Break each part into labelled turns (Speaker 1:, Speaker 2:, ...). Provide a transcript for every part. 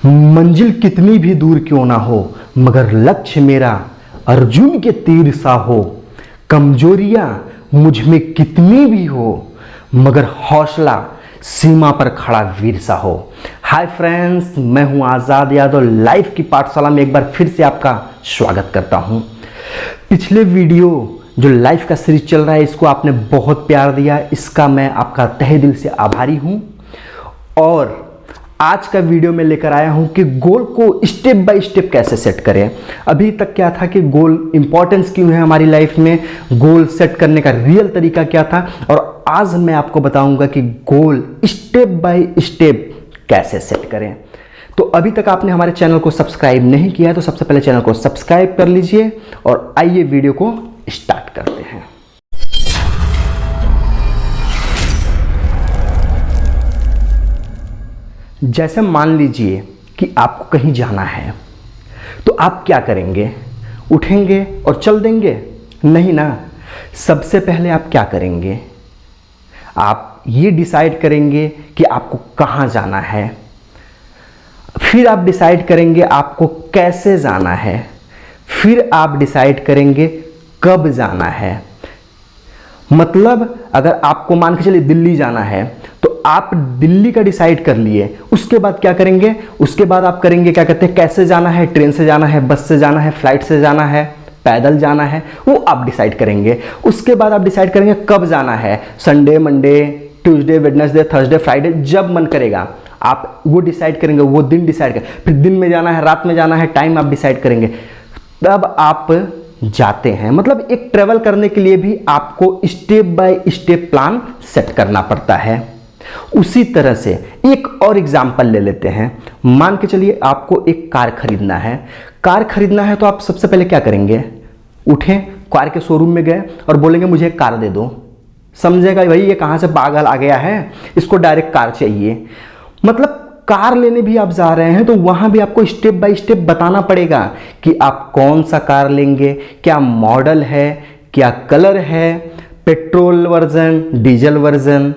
Speaker 1: मंजिल कितनी भी दूर क्यों ना हो, मगर लक्ष्य मेरा अर्जुन के तीर सा हो। कमजोरियां मुझ में कितनी भी हो, मगर हौसला सीमा पर खड़ा वीर सा हो। हाय फ्रेंड्स, मैं हूं आजाद यादव। लाइफ की पाठशाला में एक बार फिर से आपका स्वागत करता हूं। पिछले वीडियो जो लाइफ का सीरीज चल रहा है, इसको आपने बहुत प्यार दिया, इसका मैं आपका तहे दिल से आभारी हूं। और आज का वीडियो में लेकर आया हूं कि गोल को स्टेप बाय स्टेप कैसे सेट करें। अभी तक क्या था कि गोल इंपॉर्टेंस क्यों है हमारी लाइफ में, गोल सेट करने का रियल तरीका क्या था, और आज मैं आपको बताऊंगा कि गोल स्टेप बाय स्टेप कैसे सेट करें। तो अभी तक आपने हमारे चैनल को सब्सक्राइब नहीं किया है तो सबसे पहले चैनल को सब्सक्राइब कर लीजिए और आइए वीडियो को स्टार्ट करते हैं। जैसे मान लीजिए कि आपको कहीं जाना है, तो आप क्या करेंगे? उठेंगे और चल देंगे? नहीं ना। सबसे पहले आप क्या करेंगे? आप ये डिसाइड करेंगे कि आपको कहाँ जाना है, फिर आप डिसाइड करेंगे आपको कैसे जाना है, फिर आप डिसाइड करेंगे कब जाना है। मतलब अगर आपको मान के चलिए दिल्ली जाना है, तो आप दिल्ली का डिसाइड कर लिए, उसके बाद क्या करेंगे? उसके बाद आप करेंगे क्या कहते हैं, कैसे जाना है, ट्रेन से जाना है, बस से जाना है, फ्लाइट से जाना है, पैदल जाना है, वो आप डिसाइड करेंगे। उसके बाद आप डिसाइड करेंगे कब जाना है, Sunday, Monday, Tuesday, Wednesday, Thursday, Friday, जब मन करेगा आप वो डिसाइड करेंगे, वो दिन डिसाइड करेंगे। फिर दिन में जाना है, रात में जाना है, टाइम आप डिसाइड करेंगे, तब आप जाते हैं। मतलब एक ट्रेवल करने के लिए भी आपको step by step plan set करना पड़ता है। उसी तरह से एक और एग्जांपल ले लेते हैं। मान के चलिए आपको एक कार खरीदना है। कार खरीदना है तो आप सबसे पहले क्या करेंगे? उठे, कार के शोरूम में गए और बोलेंगे मुझे एक कार दे दो। समझेगा भाई ये कहां से पागल आ गया है, इसको डायरेक्ट कार चाहिए। मतलब कार लेने भी आप जा रहे हैं तो वहां भी आपको स्टेप बाय स्टेप बताना पड़ेगा कि आप कौन सा कार लेंगे, क्या मॉडल है, क्या कलर है, पेट्रोल वर्जन, डीजल वर्जन,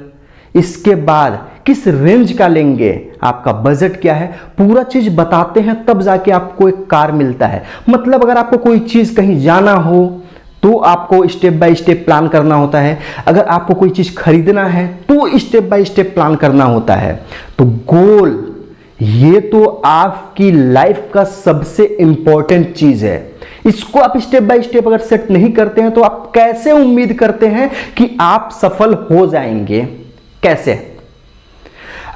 Speaker 1: इसके बाद किस रेंज का लेंगे, आपका बजट क्या है, पूरा चीज बताते हैं, तब जाके आपको एक कार मिलता है। मतलब अगर आपको कोई चीज कहीं जाना हो तो आपको स्टेप बाय स्टेप प्लान करना होता है, अगर आपको कोई चीज खरीदना है तो स्टेप बाय स्टेप प्लान करना होता है। तो गोल ये तो आपकी लाइफ का सबसे इंपॉर्टेंट चीज है। इसको आप स्टेप बाय स्टेप अगर सेट नहीं करते हैं तो आप कैसे उम्मीद करते हैं कि आप सफल हो जाएंगे? कैसे?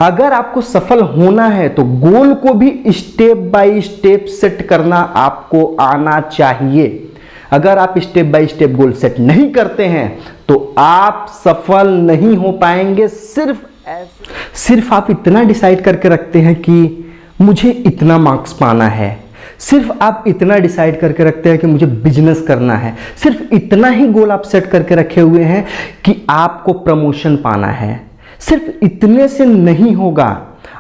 Speaker 1: अगर आपको सफल होना है तो गोल को भी स्टेप बाय स्टेप सेट करना आपको आना चाहिए। अगर आप step by step goal set नहीं करते हैं तो आप सफल नहीं हो पाएंगे। सिर्फ आप इतना डिसाइड करके रखते हैं कि मुझे इतना मार्क्स पाना है, सिर्फ आप इतना डिसाइड करके रखते हैं कि मुझे बिजनेस करना है, सिर्फ इतना ही गोल आप सेट करके रखे हुए हैं कि आपको प्रमोशन पाना है। सिर्फ इतने से नहीं होगा,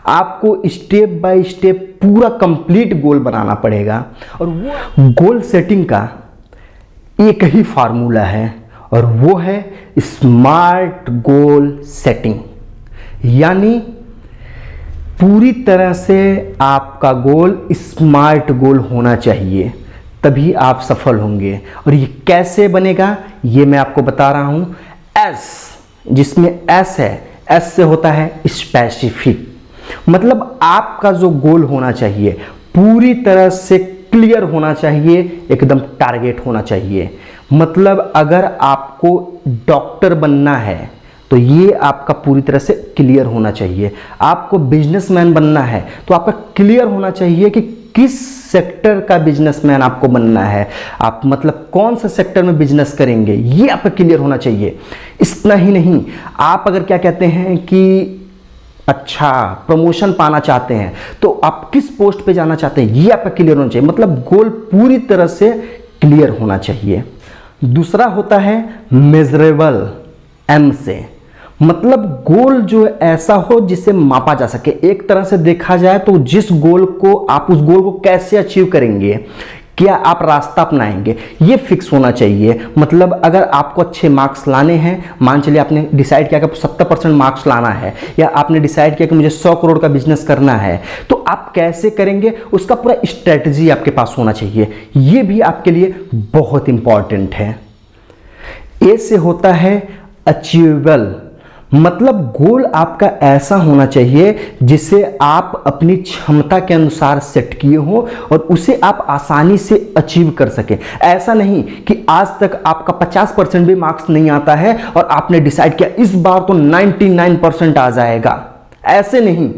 Speaker 1: आपको स्टेप बाय स्टेप पूरा कंप्लीट गोल बनाना पड़ेगा। और वो गोल सेटिंग का एक ही फार्मूला है और वो है स्मार्ट गोल सेटिंग। यानी पूरी तरह से आपका गोल स्मार्ट गोल होना चाहिए, तभी आप सफल होंगे। और ये कैसे बनेगा ये मैं आपको बता रहा हूं। एस, जिसमें एस है, एस से होता है स्पेसिफिक। मतलब आपका जो गोल होना चाहिए पूरी तरह से क्लियर होना चाहिए, एकदम टारगेट होना चाहिए। मतलब अगर आपको डॉक्टर बनना है तो ये आपका पूरी तरह से क्लियर होना चाहिए। आपको बिजनेसमैन बनना है तो आपका क्लियर होना चाहिए कि किस सेक्टर का बिजनेसमैन आपको बनना है, आप मतलब कौन सा सेक्टर में बिजनेस करेंगे, ये आपका क्लियर होना चाहिए। इतना ही नहीं, आप अगर क्या कहते हैं कि अच्छा प्रमोशन पाना चाहते हैं तो आप किस पोस्ट पे जाना चाहते हैं, ये आपका क्लियर होना चाहिए। मतलब गोल पूरी तरह से क्लियर होना चाहिए। दूसरा होता है मेजरेबल, एम से। मतलब गोल जो ऐसा हो जिसे मापा जा सके। एक तरह से देखा जाए तो जिस गोल को आप उस गोल को कैसे अचीव करेंगे, क्या आप रास्ता अपनाएंगे, ये फिक्स होना चाहिए। मतलब अगर आपको अच्छे मार्क्स लाने हैं, मान चलिए आपने डिसाइड किया कि 70% मार्क्स लाना है, या आपने डिसाइड किया कि मुझे 100 करोड़ का बिजनेस करना है, तो आप कैसे करेंगे उसका पूरा स्ट्रेटजी आपके पास होना चाहिए। ये भी आपके लिए बहुत इंपॉर्टेंट है। ए से होता है अचीवेबल, मतलब गोल आपका ऐसा होना चाहिए जिसे आप अपनी क्षमता के अनुसार सेट किए हो और उसे आप आसानी से अचीव कर सके। ऐसा नहीं कि आज तक आपका 50% भी मार्क्स नहीं आता है और आपने डिसाइड किया इस बार तो 99% आ जाएगा, ऐसे नहीं।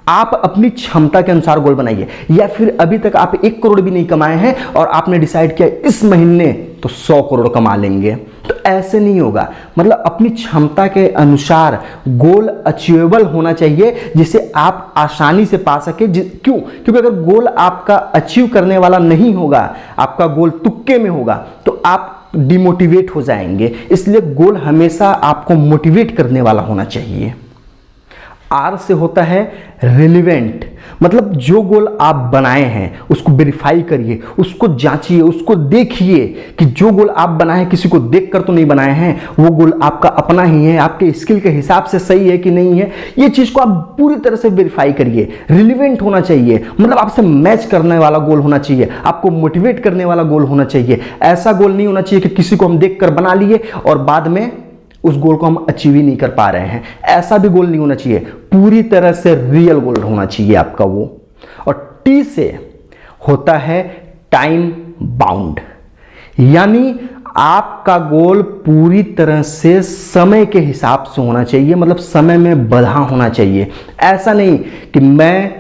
Speaker 1: आप अपनी क्षमता के अनुसार गोल बनाइए। या फिर अभी तक आप 1 करोड़ भी नहीं कमाए हैं और आपने डिसाइड किया इस महीने तो 100 करोड़ कमा लेंगे, तो ऐसे नहीं होगा। मतलब अपनी क्षमता के अनुसार गोल अचीवेबल होना चाहिए जिसे आप आसानी से पा सके। क्यों? क्योंकि अगर गोल आपका अचीव करने वाला नहीं होगा, आपका गोल तुक्के में होगा, तो आप डिमोटिवेट हो जाएंगे। इसलिए गोल हमेशा आपको मोटिवेट करने वाला होना चाहिए। आर से होता है रिलेवेंट, मतलब जो गोल आप बनाए हैं उसको वेरीफाई करिए, उसको जांचिए, उसको देखिए कि जो गोल आप बनाए हैं किसी को देखकर तो नहीं बनाए हैं, वो गोल आपका अपना ही है, आपके स्किल के हिसाब से सही है कि नहीं है। ये चीज को आप पूरी तरह से वेरीफाई करिए। रिलेवेंट होना चाहिए, मतलब आपसे मैच करने वाला गोल होना चाहिए, आपको मोटिवेट करने वाला गोल होना चाहिए। ऐसा गोल नहीं होना चाहिए कि किसी को हम देखकर बना लिए और बाद में उस गोल को हम अचीव ही नहीं कर पा रहे हैं। ऐसा भी गोल नहीं होना चाहिए, पूरी तरह से रियल गोल होना चाहिए आपका वो। और टी से होता है टाइम बाउंड, यानी आपका गोल पूरी तरह से समय के हिसाब से होना चाहिए, मतलब समय में बंधा होना चाहिए। ऐसा नहीं कि मैं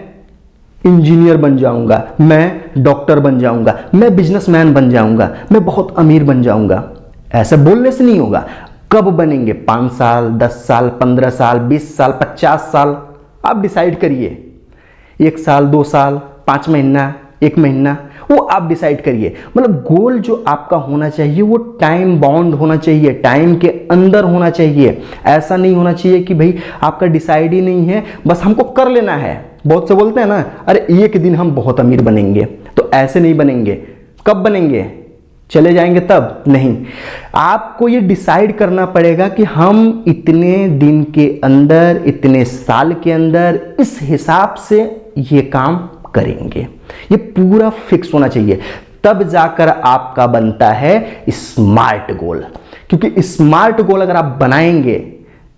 Speaker 1: इंजीनियर बन जाऊंगा, मैं डॉक्टर बन जाऊंगा, मैं बिजनेसमैन बन जाऊंगा, मैं बहुत अमीर बन जाऊंगा। ऐसा बोलने से नहीं होगा। कब बनेंगे? 5 साल, 10 साल, 15 साल, 20 साल, 50 साल, आप डिसाइड करिए। 1 साल, 2 साल, 5 महीना, 1 महीना, वो आप डिसाइड करिए। मतलब गोल जो आपका होना चाहिए वो टाइम बाउंड होना चाहिए, टाइम के अंदर होना चाहिए। ऐसा नहीं होना चाहिए कि भाई आपका डिसाइड ही नहीं है, बस हमको कर लेना है। बहुत से बोलते हैं ना, अरे एक दिन हम बहुत अमीर बनेंगे, तो ऐसे नहीं बनेंगे। कब बनेंगे? चले जाएंगे तब नहीं। आपको ये डिसाइड करना पड़ेगा कि हम इतने दिन के अंदर, इतने साल के अंदर इस हिसाब से ये काम करेंगे। ये पूरा फिक्स होना चाहिए, तब जाकर आपका बनता है स्मार्ट गोल। क्योंकि स्मार्ट गोल अगर आप बनाएंगे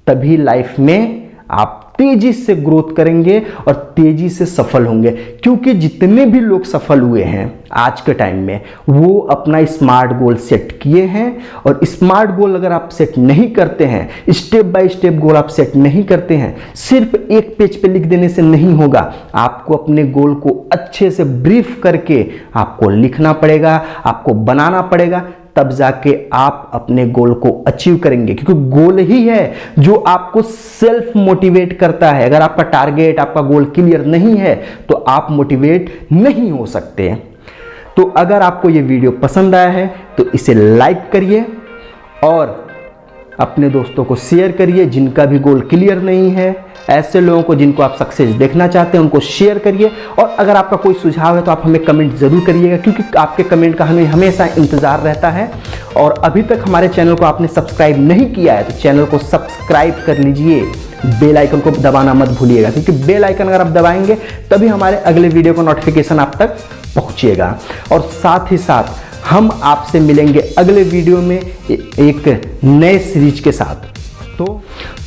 Speaker 1: तभी लाइफ में आप तेजी से ग्रोथ करेंगे और तेजी से सफल होंगे। क्योंकि जितने भी लोग सफल हुए हैं आज के टाइम में, वो अपना स्मार्ट गोल सेट किए हैं। और स्मार्ट गोल अगर आप सेट नहीं करते हैं, स्टेप बाय स्टेप गोल आप सेट नहीं करते हैं, सिर्फ एक पेज पे लिख देने से नहीं होगा। आपको अपने गोल को अच्छे से ब्रीफ करके आपको लिखना पड़ेगा, आपको बनाना पड़ेगा, तब जाके आप अपने गोल को अचीव करेंगे। क्योंकि गोल ही है जो आपको सेल्फ मोटिवेट करता है। अगर आपका टारगेट, आपका गोल क्लियर नहीं है तो आप मोटिवेट नहीं हो सकते। तो अगर आपको ये वीडियो पसंद आया है तो इसे लाइक करिए और अपने दोस्तों को शेयर करिए जिनका भी गोल क्लियर नहीं है। ऐसे लोगों को जिनको आप सक्सेस देखना चाहते हैं उनको शेयर करिए। और अगर आपका कोई सुझाव है तो आप हमें कमेंट जरूर करिएगा, क्योंकि आपके कमेंट का हमें हमेशा इंतजार रहता है। और अभी तक हमारे चैनल को आपने सब्सक्राइब नहीं किया है तो चैनल को सब्सक्राइब कर लीजिए, बेल आइकन को दबाना मत भूलिएगा, क्योंकि बेल आइकन अगर आप दबाएंगे तभी हमारे अगले वीडियो का नोटिफिकेशन आप तक पहुंचेगा। और साथ ही साथ हम आपसे मिलेंगे अगले वीडियो में एक नए सीरीज के साथ। तो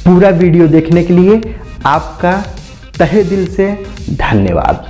Speaker 1: पूरा वीडियो देखने के लिए आपका तहे दिल से धन्यवाद।